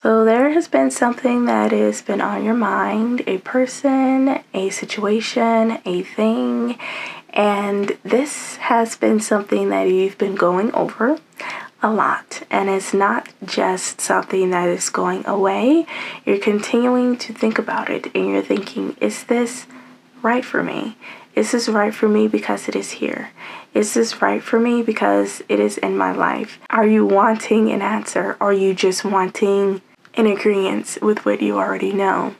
So there has been something that has been on your mind, a person, a situation, a thing, and this has been something that you've been going over a lot. And it's not just something that is going away. You're continuing to think about it and you're thinking, is this right for me? Is this right for me because it is here? Is this right for me because it is in my life? Are you wanting an answer? Or are you just wanting in agreement with what you already know?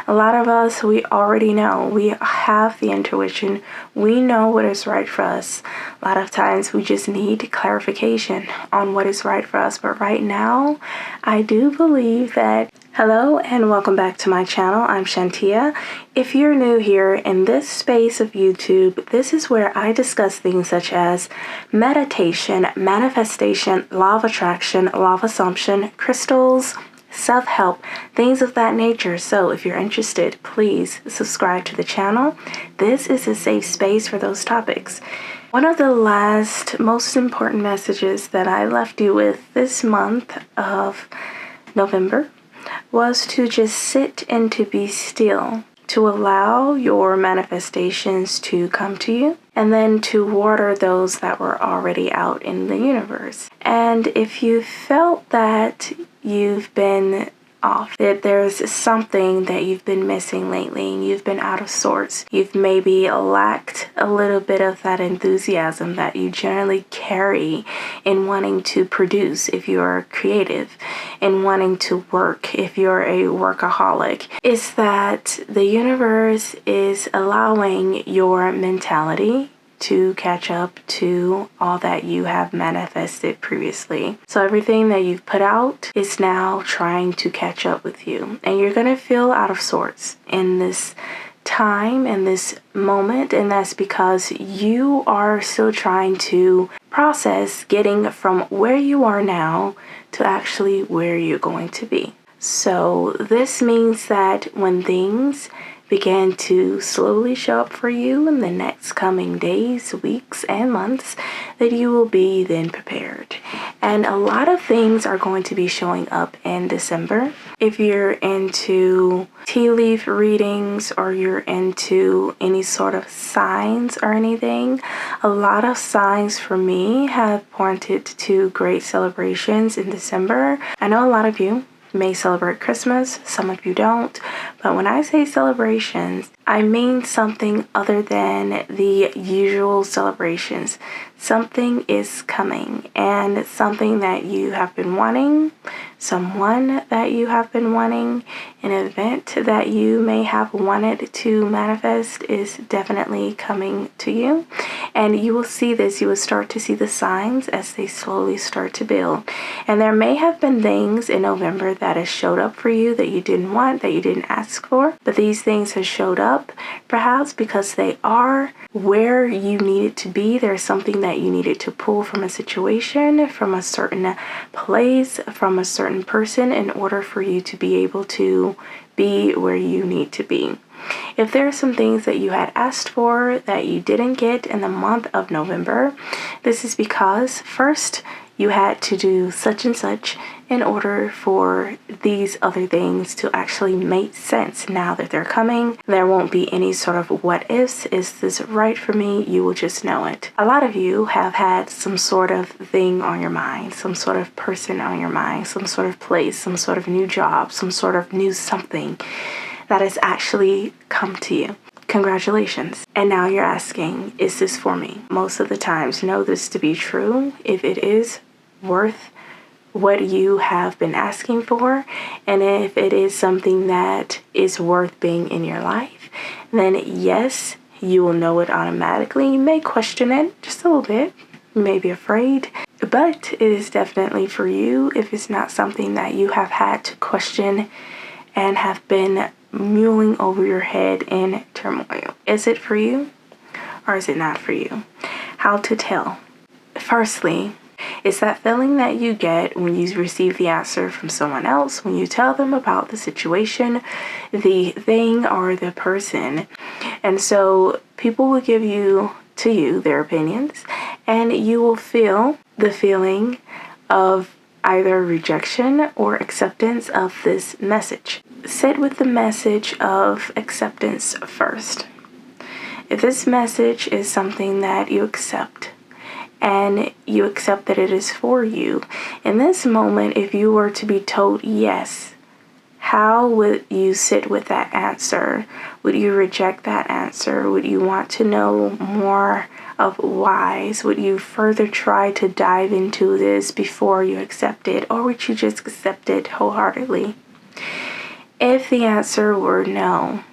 A lot of us, we already know. We have the intuition. We know what is right for us. A lot of times we just need clarification on what is right for us. But right now, I do believe that. Hello and welcome back to my channel. I'm Shantia. If you're new here in this space of YouTube, this is where I discuss things such as meditation, manifestation, law of attraction, law of assumption, crystals, self-help, things of that nature. So if you're interested, please subscribe to the channel. This is a safe space for those topics. One of the last most important messages that I left you with this month of November was to just sit and to be still, to allow your manifestations to come to you, and then to water those that were already out in the universe. And if you felt that you've been off, that there's something that you've been missing lately and you've been out of sorts, you've maybe lacked a little bit of that enthusiasm that you generally carry in wanting to produce if you're creative, in wanting to work if you're a workaholic, is that the universe is allowing your mentality to catch up to all that you have manifested previously. So everything that you've put out is now trying to catch up with you. And you're going to feel out of sorts in this time, in this moment. And that's because you are still trying to process getting from where you are now to actually where you're going to be. So this means that when things begin to slowly show up for you in the next coming days, weeks, and months, that you will be then prepared. And a lot of things are going to be showing up in December. If you're into tea leaf readings or you're into any sort of signs or anything, a lot of signs for me have pointed to great celebrations in December. I know a lot of you may celebrate Christmas, some of you don't, but when I say celebrations, I mean something other than the usual celebrations. Something is coming, and something that you have been wanting, someone that you have been wanting, an event that you may have wanted to manifest is definitely coming to you. And you will see this, you will start to see the signs as they slowly start to build. And there may have been things in November that has showed up for you that you didn't want, that you didn't ask for, but these things have showed up perhaps because they are where you needed to be. There's something that you needed to pull from a situation, from a certain place, from a certain person in order for you to be able to be where you need to be. If there are some things that you had asked for that you didn't get in the month of November, this is because first you had to do such and such in order for these other things to actually make sense. Now that they're coming, there won't be any sort of what ifs. Is this right for me? You will just know it. A lot of you have had some sort of thing on your mind, some sort of person on your mind, some sort of place, some sort of new job, some sort of new something that has actually come to you. Congratulations. And now you're asking, is this for me? Most of the times, know this to be true. If it is worth what you have been asking for, and if it is something that is worth being in your life, then yes, you will know it automatically. You may question it just a little bit. You may be afraid, but it is definitely for you if it's not something that you have had to question and have been mulling over your head in turmoil. Is it for you or is it not for you? How to tell? Firstly, it's that feeling that you get when you receive the answer from someone else, when you tell them about the situation, the thing, or the person. And so people will give to you their opinions, and you will feel the feeling of either rejection or acceptance of this message. Sit with the message of acceptance first. If this message is something that you accept, and you accept that it is for you, in this moment, if you were to be told yes, how would you sit with that answer? Would you reject that answer? Would you want to know more of whys? Would you further try to dive into this before you accept it? Or would you just accept it wholeheartedly? If the answer were no,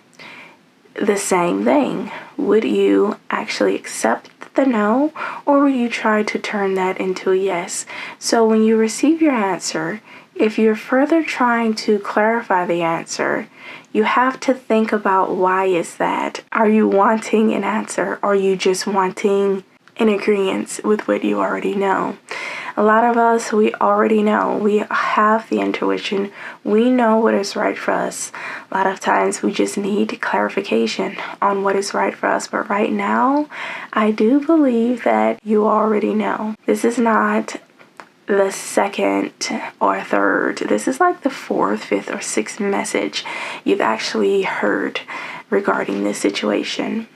the same thing. Would you actually accept the no, or would you try to turn that into a yes? So when you receive your answer, if you're further trying to clarify the answer, you have to think about why is that? Are you wanting an answer? Or are you just wanting an agreement with what you already know? A lot of us, we already know. We have the intuition. We know what is right for us. A lot of times we just need clarification on what is right for us. But right now, I do believe that you already know. This is not the second or third. This is like the fourth, fifth, or sixth message you've actually heard regarding this situation.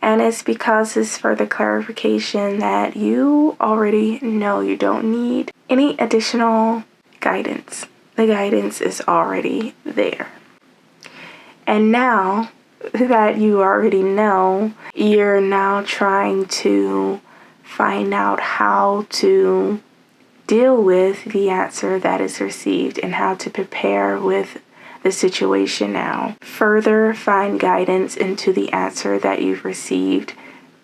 And it's because it's further clarification that you already know. You don't need any additional guidance. The guidance is already there. And now that you already know, you're now trying to find out how to deal with the answer that is received and how to prepare with the situation now. Further find guidance into the answer that you've received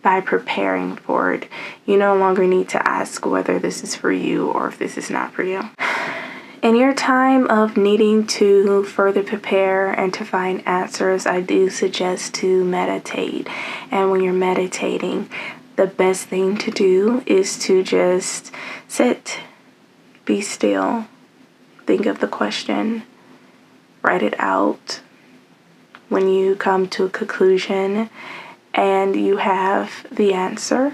by preparing for it. You no longer need to ask whether this is for you or if this is not for you. In your time of needing to further prepare and to find answers, I do suggest to meditate. And when you're meditating, the best thing to do is to just sit, be still, think of the question, write it out. When you come to a conclusion and you have the answer,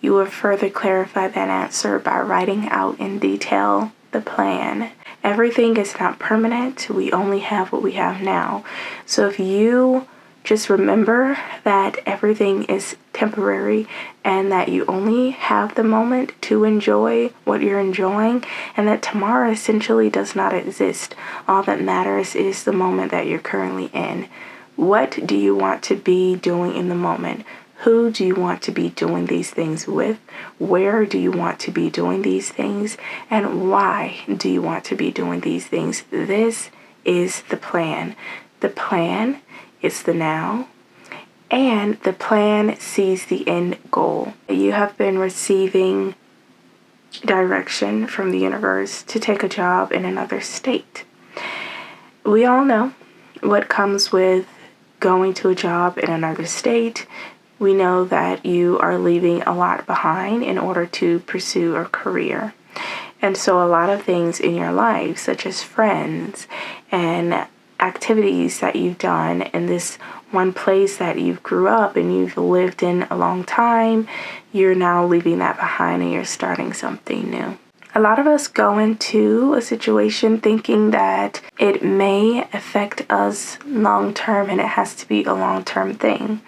you will further clarify that answer by writing out in detail the plan. Everything is not permanent. We only have what we have now. So if you just remember that everything is temporary and that you only have the moment to enjoy what you're enjoying, and that tomorrow essentially does not exist. All that matters is the moment that you're currently in. What do you want to be doing in the moment? Who do you want to be doing these things with? Where do you want to be doing these things? And why do you want to be doing these things? This is the plan. The plan is the now, and the plan sees the end goal. You have been receiving direction from the universe to take a job in another state. We all know what comes with going to a job in another state. We know that you are leaving a lot behind in order to pursue a career. And so a lot of things in your life, such as friends and activities that you've done in this one place that you grew up and you've lived in a long time, you're now leaving that behind and you're starting something new. A lot of us go into a situation thinking that it may affect us long term and it has to be a long term thing.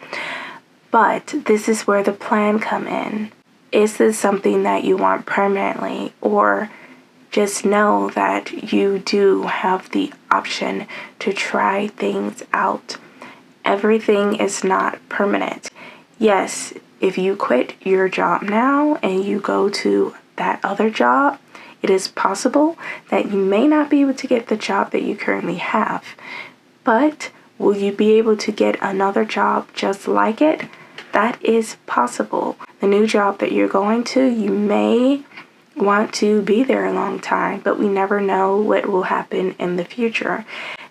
But this is where the plan come in. Is this something that you want permanently, or just know that you do have the option to try things out? Everything is not permanent. Yes, if you quit your job now and you go to that other job, it is possible that you may not be able to get the job that you currently have. But will you be able to get another job just like it? That is possible. The new job that you're going to, you may want to be there a long time, but we never know what will happen in the future.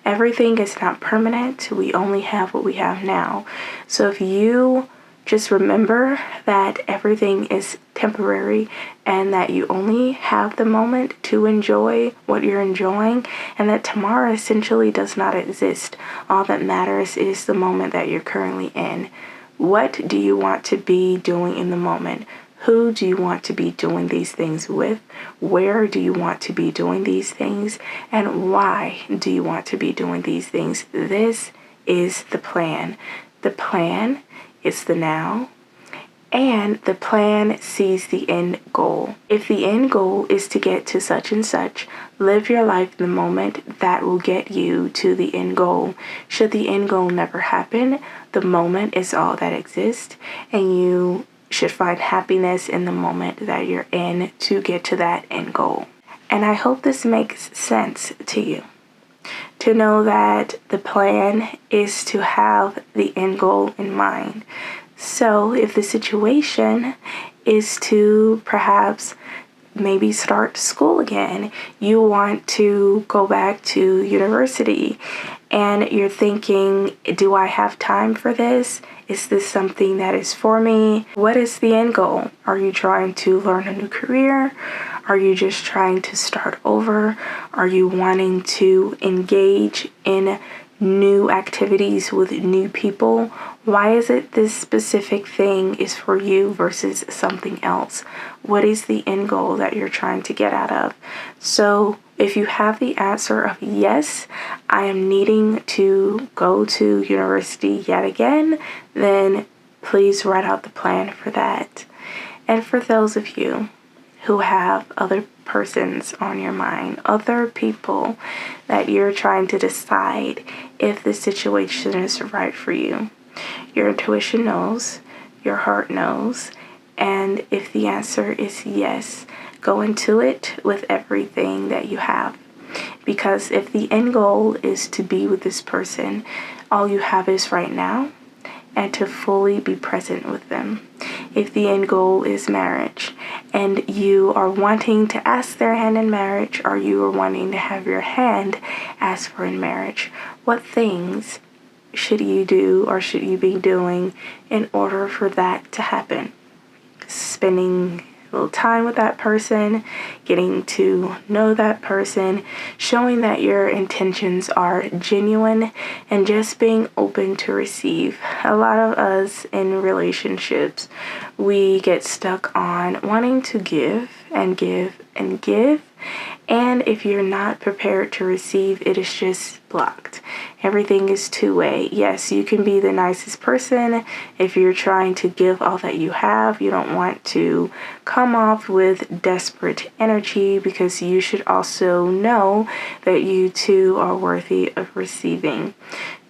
Everything is not permanent. We only have what we have now. So if you just remember that everything is temporary and that you only have the moment to enjoy what you're enjoying, and that tomorrow essentially does not exist. All that matters is the moment that you're currently in. What do you want to be doing in the moment? Who do you want to be doing these things with? Where do you want to be doing these things? And why do you want to be doing these things? This is the plan. The plan is the now. And the plan sees the end goal. If the end goal is to get to such and such, live your life in the moment that will get you to the end goal. Should the end goal never happen, the moment is all that exists, and you should find happiness in the moment that you're in to get to that end goal. And I hope this makes sense to you. To know that the plan is to have the end goal in mind. So if the situation is to perhaps maybe start school again, you want to go back to university, and you're thinking, do I have time for this? Is this something that is for me? What is the end goal? Are you trying to learn a new career? Are you just trying to start over? Are you wanting to engage in new activities with new people? Why is it this specific thing is for you versus something else? What is the end goal that you're trying to get out of? So if you have the answer of yes, I am needing to go to university yet again, then please write out the plan for that. And for those of you who have other persons on your mind, other people that you're trying to decide if the situation is right for you. Your intuition knows, your heart knows, and if the answer is yes, go into it with everything that you have. Because if the end goal is to be with this person, all you have is right now and to fully be present with them. If the end goal is marriage and you are wanting to ask their hand in marriage, or you are wanting to have your hand asked for in marriage, what things should you do or should you be doing in order for that to happen? Spending a little time with that person, getting to know that person, showing that your intentions are genuine, and just being open to receive. A lot of us in relationships, we get stuck on wanting to give and give and give. And if you're not prepared to receive, it is just blocked. Everything is two-way. Yes, you can be the nicest person if you're trying to give all that you have. You don't want to come off with desperate energy, because you should also know that you too are worthy of receiving.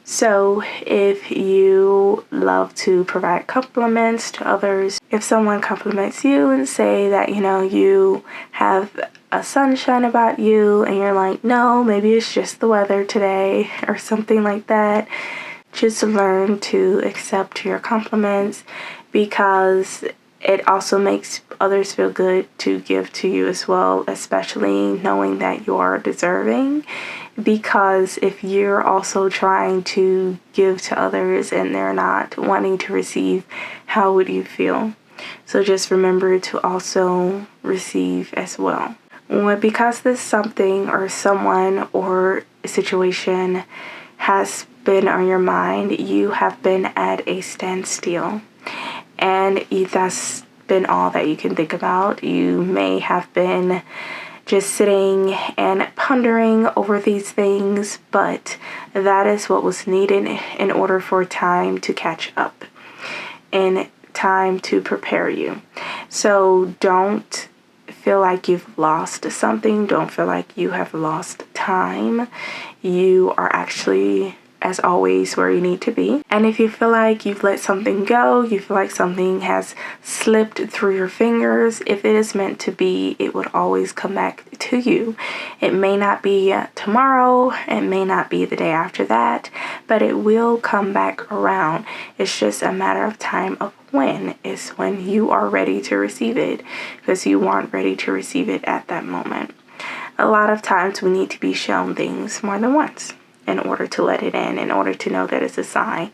So if you love to provide compliments to others, if someone compliments you and say that, you have a sunshine about you, and you're like, no, maybe it's just the weather today or something like that, just learn to accept your compliments, because it also makes others feel good to give to you as well, especially knowing that you are deserving. Because if you're also trying to give to others and they're not wanting to receive, how would you feel? So just remember to also receive as well. Because this something or someone or situation has been on your mind, you have been at a standstill. And that's been all that you can think about. You may have been just sitting and pondering over these things, but that is what was needed in order for time to catch up and time to prepare you. So don't feel like you've lost something. Don't feel like you have lost time. You are actually, as always, where you need to be. And if you feel like you've let something go, you feel like something has slipped through your fingers, if it is meant to be, it would always come back to you. It may not be tomorrow, it may not be the day after that, but it will come back around. It's just a matter of time of when is when you are ready to receive it, because you weren't ready to receive it at that moment. A lot of times we need to be shown things more than once in order to let it in order to know that it's a sign.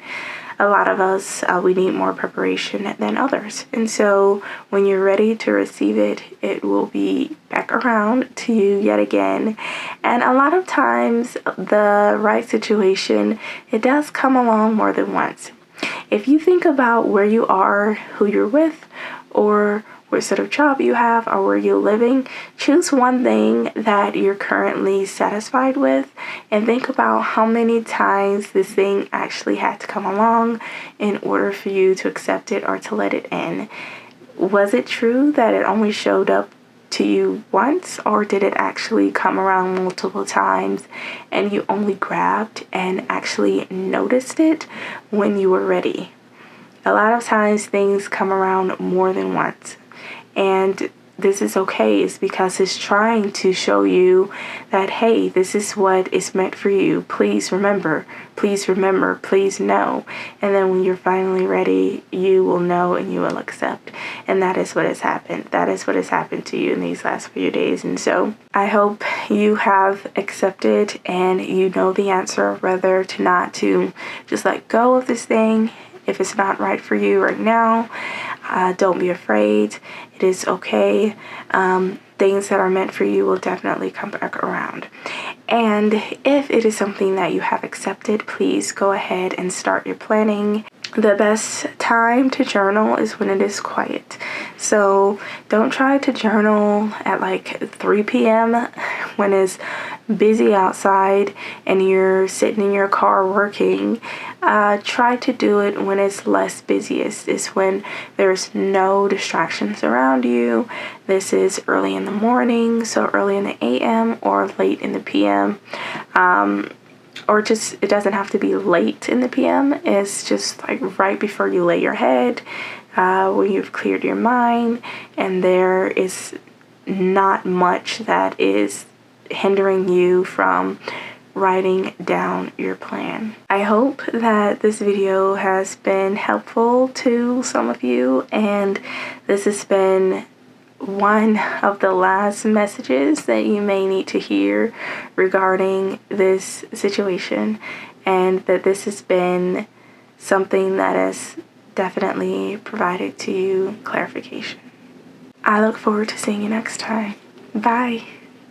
A lot of us, we need more preparation than others. And so when you're ready to receive it, it will be back around to you yet again. And a lot of times, the right situation, it does come along more than once. If you think about where you are, who you're with, or what sort of job you have, or where you're living. Choose one thing that you're currently satisfied with and think about how many times this thing actually had to come along in order for you to accept it or to let it in. Was it true that it only showed up to you once, or did it actually come around multiple times and you only grabbed and actually noticed it when you were ready? A lot of times things come around more than once, and this is okay. It's because it's trying to show you that, hey, this is what is meant for you. Please remember, please know. And then when you're finally ready, you will know and you will accept. And that is what has happened. That is what has happened to you in these last few days. And so I hope you have accepted and you know the answer, whether to not to just let go of this thing. If it's not right for you right now, don't be afraid. It is okay. Things that are meant for you will definitely come back around. And if it is something that you have accepted, please go ahead and start your planning. The best time to journal is when it is quiet. So don't try to journal at like 3 p.m. when it's busy outside and you're sitting in your car working. Try to do it when it's less busiest. It's when there's no distractions around you. This is early in the morning, so early in the a.m. or late in the p.m. Or just, it doesn't have to be late in the p.m. It's just like right before you lay your head, when you've cleared your mind and there is not much that is hindering you from writing down your plan. I hope that this video has been helpful to some of you, and this has been one of the last messages that you may need to hear regarding this situation, and that this has been something that has definitely provided to you clarification. I look forward to seeing you next time. Bye.